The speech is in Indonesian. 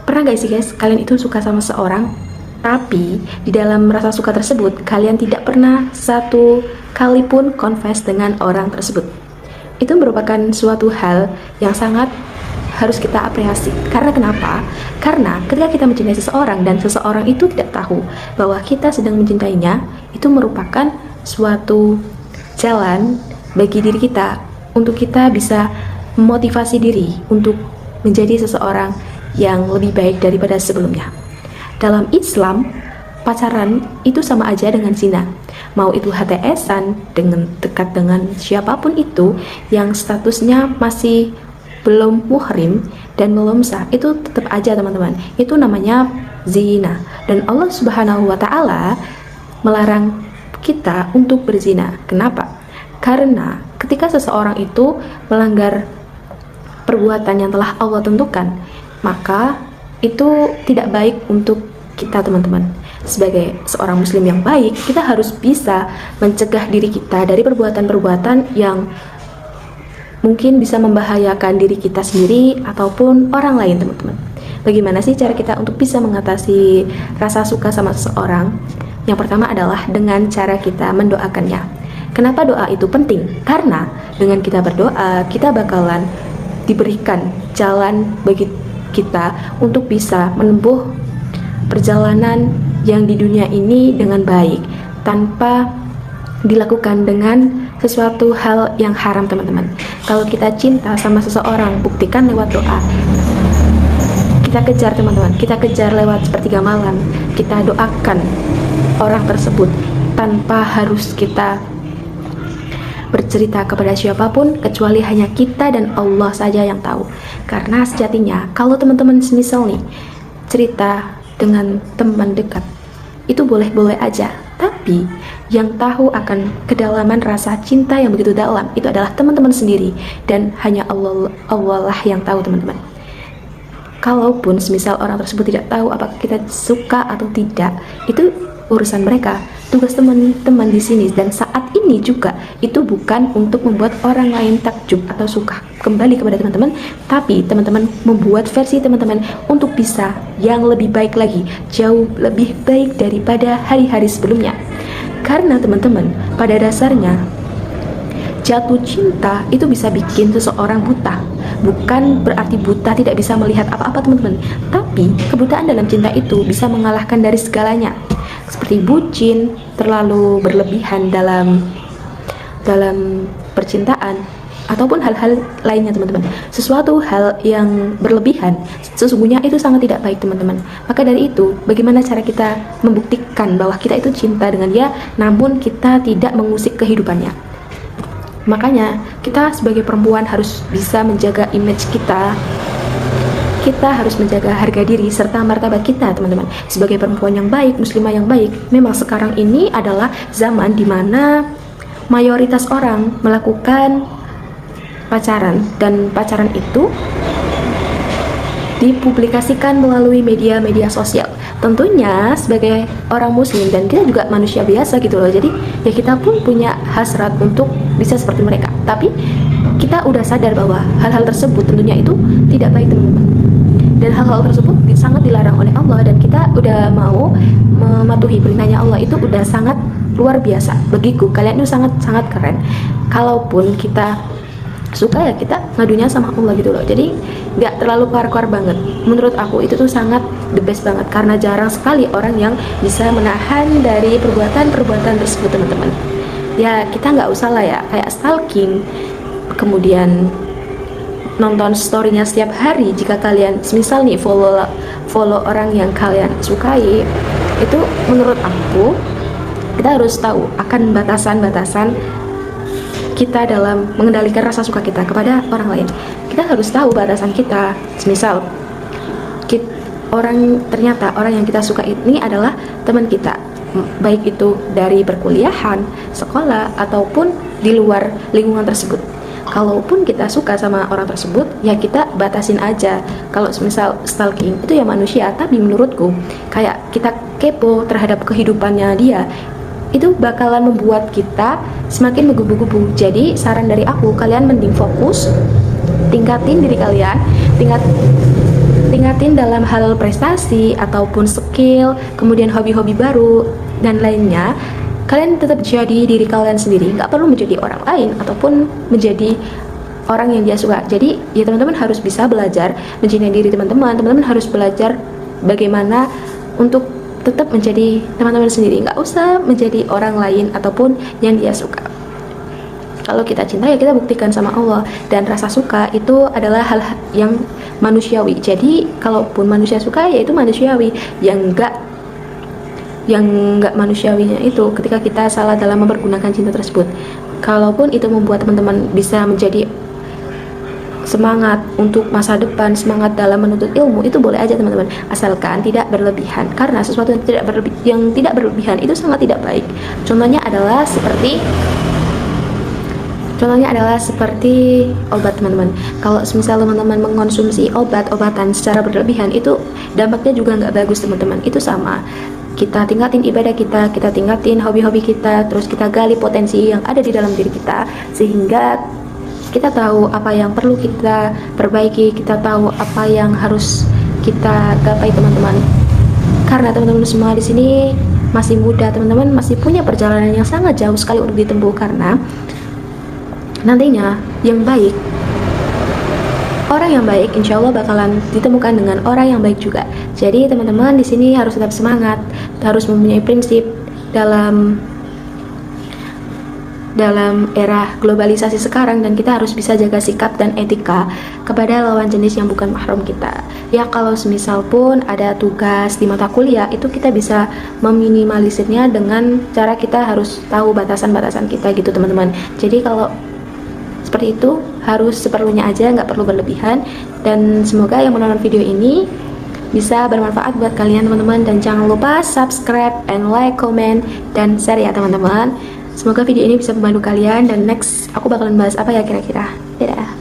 Pernah gak sih guys, kalian itu suka sama seorang, tapi di dalam rasa suka tersebut, kalian tidak pernah satu kali pun confess dengan orang tersebut. Itu merupakan suatu hal yang sangat harus kita apresiasi. Karena kenapa? Karena ketika kita mencintai seseorang dan seseorang itu tidak tahu bahwa kita sedang mencintainya, itu merupakan suatu jalan bagi diri kita untuk kita bisa memotivasi diri untuk menjadi seseorang yang lebih baik daripada sebelumnya. Dalam Islam, pacaran itu sama aja dengan zina. Mau itu HTS-an dengan dekat dengan siapapun itu yang statusnya masih belum muhrim dan belum sah, itu tetap aja teman-teman, itu namanya zina. Dan Allah Subhanahu wa Ta'ala melarang kita untuk berzina. Kenapa? Karena ketika seseorang itu melanggar perbuatan yang telah Allah tentukan, maka itu tidak baik untuk kita teman-teman. Sebagai seorang muslim yang baik, kita harus bisa mencegah diri kita dari perbuatan-perbuatan yang mungkin bisa membahayakan diri kita sendiri ataupun orang lain teman-teman. Bagaimana sih cara kita untuk bisa mengatasi rasa suka sama seseorang? Yang pertama adalah dengan cara kita mendoakannya. Kenapa doa itu penting? Karena dengan kita berdoa, kita bakalan diberikan jalan bagi kita untuk bisa menempuh perjalanan yang di dunia ini dengan baik tanpa dilakukan dengan sesuatu hal yang haram teman-teman. Kalau kita cinta sama seseorang, buktikan lewat doa. Kita kejar teman-teman, kita kejar lewat sepertiga malam, kita doakan orang tersebut tanpa harus kita bercerita kepada siapapun kecuali hanya kita dan Allah saja yang tahu. Karena sejatinya kalau teman-teman semisal nih cerita dengan teman dekat, itu boleh-boleh aja, tapi yang tahu akan kedalaman rasa cinta yang begitu dalam itu adalah teman-teman sendiri, dan hanya Allah lah yang tahu teman-teman. Kalaupun semisal orang tersebut tidak tahu apakah kita suka atau tidak, itu urusan mereka. Tugas teman-teman di sini dan saat ini juga itu bukan untuk membuat orang lain takjub atau suka kembali kepada teman-teman, tapi teman-teman membuat versi teman-teman untuk bisa yang lebih baik lagi, jauh lebih baik daripada hari-hari sebelumnya. Karena teman-teman, pada dasarnya jatuh cinta itu bisa bikin seseorang buta. Bukan berarti buta tidak bisa melihat apa-apa teman-teman, tapi kebutaan dalam cinta itu bisa mengalahkan dari segalanya. Seperti bucin, terlalu berlebihan dalam percintaan, ataupun hal-hal lainnya teman-teman. Sesuatu hal yang berlebihan sesungguhnya itu sangat tidak baik teman-teman. Maka dari itu, bagaimana cara kita membuktikan bahwa kita itu cinta dengan dia namun kita tidak mengusik kehidupannya? Makanya kita sebagai perempuan harus bisa menjaga image kita. Kita harus menjaga harga diri serta martabat kita teman-teman. Sebagai perempuan yang baik, muslimah yang baik, memang sekarang ini adalah zaman dimana mayoritas orang melakukan pacaran, dan pacaran itu dipublikasikan melalui media-media sosial. Tentunya sebagai orang muslim dan kita juga manusia biasa gitu loh, jadi ya kita pun punya hasrat untuk bisa seperti mereka. Tapi kita udah sadar bahwa hal-hal tersebut tentunya itu tidak baik teman-teman, dan hal-hal tersebut sangat dilarang oleh Allah, dan kita udah mau mematuhi perintahnya Allah itu udah sangat luar biasa. Bagiku kalian itu sangat-sangat keren. Kalaupun kita suka ya kita ngadunya sama Allah gitu loh, jadi nggak terlalu keluar-keluar banget. Menurut aku itu tuh sangat the best banget, karena jarang sekali orang yang bisa menahan dari perbuatan-perbuatan tersebut teman-teman. Ya kita nggak usah lah ya kayak stalking, kemudian nonton storynya setiap hari. Jika kalian misal nih follow orang yang kalian sukai, itu menurut aku kita harus tahu akan batasan-batasan kita dalam mengendalikan rasa suka kita kepada orang lain. Kita harus tahu batasan kita. Misal ternyata orang yang kita suka ini adalah teman kita, baik itu dari perkuliahan, sekolah, ataupun di luar lingkungan tersebut. Kalaupun kita suka sama orang tersebut, ya kita batasin aja. Kalau misal stalking itu ya manusia, tapi menurutku kayak kita kepo terhadap kehidupannya dia, itu bakalan membuat kita semakin menggebu-gebu. Jadi saran dari aku, kalian mending fokus, tingkatin diri kalian, tingkatin tingkatin dalam hal prestasi ataupun skill, kemudian hobi-hobi baru dan lainnya, kalian tetap jadi diri kalian sendiri, nggak perlu menjadi orang lain ataupun menjadi orang yang dia suka. Jadi ya teman-teman harus bisa belajar mencintai diri teman-teman harus belajar bagaimana untuk tetap menjadi teman-teman sendiri, nggak usah menjadi orang lain ataupun yang dia suka. Kalau kita cinta ya kita buktikan sama Allah, dan rasa suka itu adalah hal yang manusiawi. Jadi kalaupun manusia suka ya itu manusiawi, yang enggak manusiawinya itu ketika kita salah dalam mempergunakan cinta tersebut. Kalaupun itu membuat teman-teman bisa menjadi semangat untuk masa depan, semangat dalam menuntut ilmu, itu boleh aja teman-teman, asalkan tidak berlebihan, karena sesuatu yang tidak berlebihan itu sangat tidak baik. Contohnya adalah seperti obat teman-teman. Kalau misal teman-teman mengkonsumsi obat-obatan secara berlebihan, itu dampaknya juga nggak bagus teman-teman. Itu sama, kita tingkatin ibadah kita tingkatin hobi-hobi kita, terus kita gali potensi yang ada di dalam diri kita, sehingga kita tahu apa yang perlu kita perbaiki, kita tahu apa yang harus kita gapai teman-teman. Karena teman-teman semua di sini masih muda, teman-teman masih punya perjalanan yang sangat jauh sekali untuk ditempuh, karena nantinya orang yang baik insya Allah bakalan ditemukan dengan orang yang baik juga. Jadi teman-teman di sini harus tetap semangat, harus mempunyai prinsip dalam era globalisasi sekarang, dan kita harus bisa jaga sikap dan etika kepada lawan jenis yang bukan mahram kita. Ya kalau semisal pun ada tugas di mata kuliah, itu kita bisa meminimalisirnya dengan cara kita harus tahu batasan-batasan kita gitu teman-teman. Jadi kalau seperti itu harus seperlunya aja, nggak perlu berlebihan. Dan semoga yang menonton video ini bisa bermanfaat buat kalian teman-teman, dan jangan lupa subscribe and like, comment, dan share ya teman-teman. Semoga video ini bisa membantu kalian, dan next aku bakalan bahas apa ya kira-kira. Dadah.